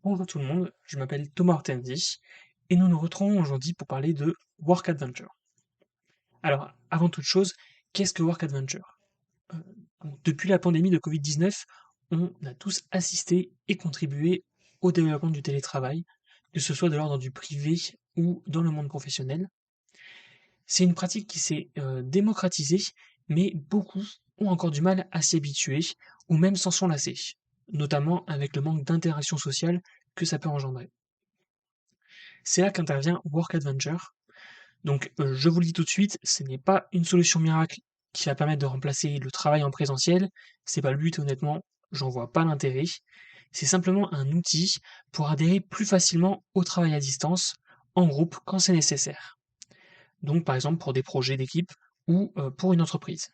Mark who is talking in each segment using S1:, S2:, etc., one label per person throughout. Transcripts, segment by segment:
S1: Bonjour tout le monde, je m'appelle Thomas Hortendy et nous nous retrouvons aujourd'hui pour parler de Work Adventure. Alors, avant toute chose, qu'est-ce que Work Adventure? Euh, Depuis la pandémie de Covid-19, on a tous assisté et contribué au développement du télétravail, que ce soit de l'ordre du privé ou dans le monde professionnel. C'est une pratique qui s'est démocratisée, mais beaucoup ont encore du mal à s'y habituer ou même s'en sont lassés, notamment avec le manque d'interaction sociale que ça peut engendrer. C'est là qu'intervient Work Adventure. Donc, je vous le dis tout de suite, ce n'est pas une solution miracle qui va permettre de remplacer le travail en présentiel. C'est pas le but, honnêtement, j'en vois pas l'intérêt. C'est simplement un outil pour adhérer plus facilement au travail à distance, en groupe, quand c'est nécessaire. Donc, par exemple, pour des projets d'équipe ou pour une entreprise.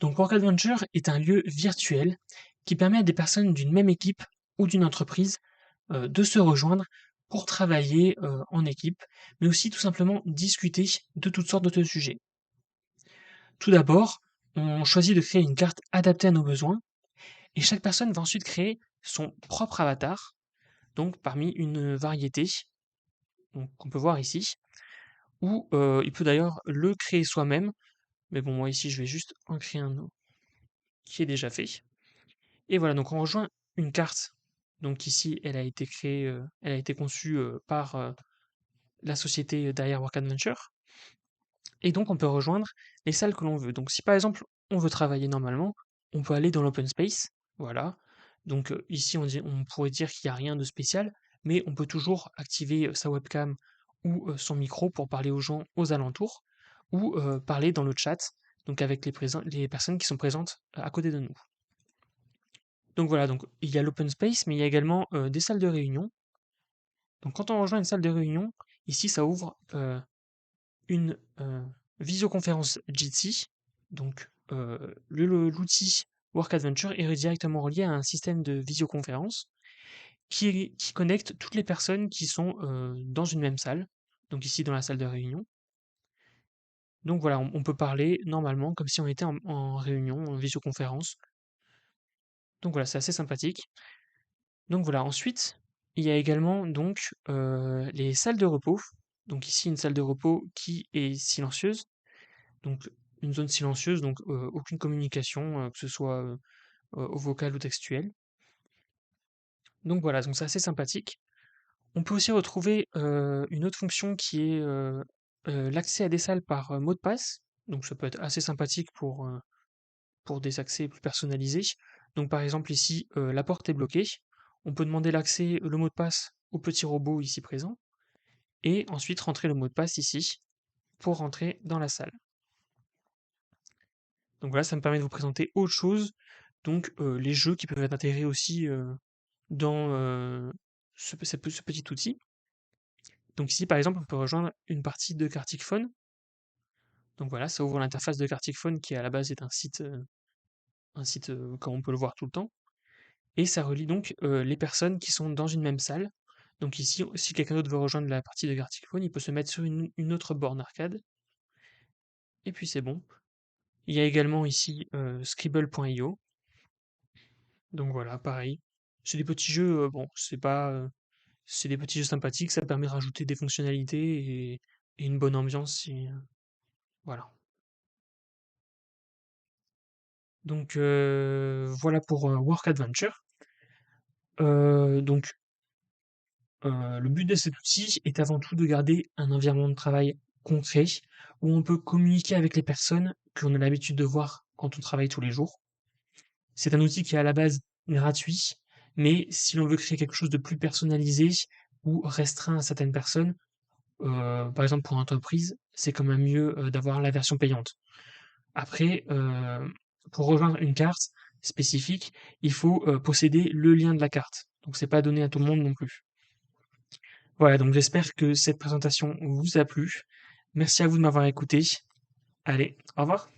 S1: Donc, Work Adventure est un lieu virtuel qui permet à des personnes d'une même équipe ou d'une entreprise de se rejoindre pour travailler en équipe, mais aussi tout simplement discuter de toutes sortes de sujets. Tout d'abord, on choisit de créer une carte adaptée à nos besoins, et chaque personne va ensuite créer son propre avatar, donc parmi une variété qu'on peut voir ici, ou il peut d'ailleurs le créer soi-même, mais bon, moi ici je vais juste en créer un autre qui est déjà fait. Et voilà, donc on rejoint une carte. Donc ici, elle a été créée, elle a été conçue par la société derrière Work Adventure. Et donc, on peut rejoindre les salles que l'on veut. Donc, si par exemple, on veut travailler normalement, on peut aller dans l'open space. Voilà. Donc, ici, on pourrait dire qu'il n'y a rien de spécial, mais on peut toujours activer sa webcam ou son micro pour parler aux gens aux alentours ou parler dans le chat, donc avec les personnes qui sont présentes à côté de nous. Donc voilà, donc il y a l'open space, mais il y a également des salles de réunion. Donc quand on rejoint une salle de réunion, ici ça ouvre une visioconférence Jitsi. Donc, l'outil Work Adventure est directement relié à un système de visioconférence qui connecte toutes les personnes qui sont dans une même salle, donc ici dans la salle de réunion. Donc voilà, on peut parler normalement comme si on était en réunion, en visioconférence. Donc voilà, c'est assez sympathique. Donc voilà, ensuite, il y a également donc les salles de repos. Donc ici, une salle de repos qui est silencieuse. Donc une zone silencieuse, donc aucune communication, que ce soit au vocal ou textuel. Donc voilà, donc c'est assez sympathique. On peut aussi retrouver une autre fonction qui est l'accès à des salles par mot de passe. Donc ça peut être assez sympathique pour des accès plus personnalisés. Donc par exemple ici, la porte est bloquée. On peut demander l'accès, le mot de passe au petit robot ici présent, et ensuite rentrer le mot de passe ici pour rentrer dans la salle. Donc voilà, ça me permet de vous présenter autre chose, donc les jeux qui peuvent être intégrés aussi dans ce petit outil. Donc ici, par exemple, on peut rejoindre une partie de Cartic Phone. Donc voilà, ça ouvre l'interface de Cartic Phone qui à la base est un site comme on peut le voir tout le temps. Et ça relie donc les personnes qui sont dans une même salle. Donc ici, si quelqu'un d'autre veut rejoindre la partie de Cartic Phone, il peut se mettre sur une autre borne arcade. Et puis c'est bon. Il y a également ici Scribble.io. Donc voilà, pareil. C'est des petits jeux, bon, c'est des petits jeux sympathiques, ça permet de rajouter des fonctionnalités et une bonne ambiance. Voilà. Donc voilà pour Work Adventure. Donc le but de cet outil est avant tout de garder un environnement de travail concret où on peut communiquer avec les personnes qu'on a l'habitude de voir quand on travaille tous les jours. C'est un outil qui est à la base gratuit, mais si l'on veut créer quelque chose de plus personnalisé ou restreint à certaines personnes, par exemple pour une entreprise, c'est quand même mieux d'avoir la version payante. Après, pour rejoindre une carte spécifique, il faut posséder le lien de la carte. Donc c'est pas donné à tout le monde non plus. Voilà, donc j'espère que cette présentation vous a plu. Merci à vous de m'avoir écouté. Allez, au revoir.